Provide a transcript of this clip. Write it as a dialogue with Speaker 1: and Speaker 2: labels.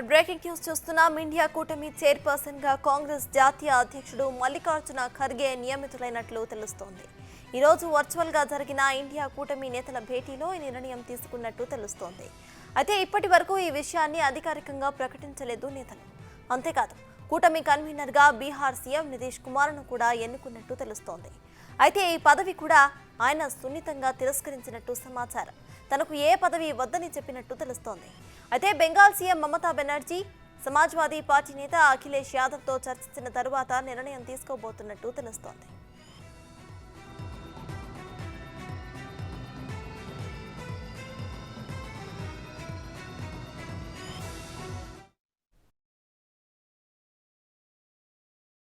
Speaker 1: Breaking news చూస్తున్నాం. India కూటమి chairperson గా కాంగ్రెస్ జాతీయ అధ్యక్షుడు మల్లికార్జున ఖర్గే నియమితులైనట్లు తెలుస్తోంది. ఈ రోజు వర్చువల్ గా జరిగిన ఇండియా కూటమి నేతల భేటీలో ఈ నిర్ణయం తీసుకున్నట్టు తెలుస్తోంది. అయితే ఇప్పటి వరకు ఈ విషయాన్ని అధికారికంగా ప్రకటించలేదు నేతలు. అంతేకాదు కూటమి కన్వీనర్ గా బీహార్ సీఎం నితీష్ కుమార్ను కూడా ఎన్నుకున్నట్టు తెలుస్తోంది. అయితే ఈ పదవి కూడా ఆయన సున్నితంగా తిరస్కరించినట్టు సమాచారం. తనకు ఏ పదవి వద్దని చెప్పినట్టు తెలుస్తోంది. అయితే బెంగాల్ సీఎం మమతా బెనర్జీ సమాజ్వాదీ పార్టీ నేత అఖిలేష్ యాదవ్తో చర్చించిన తరువాత నిర్ణయం తీసుకోబోతున్నట్టు తెలుస్తోంది.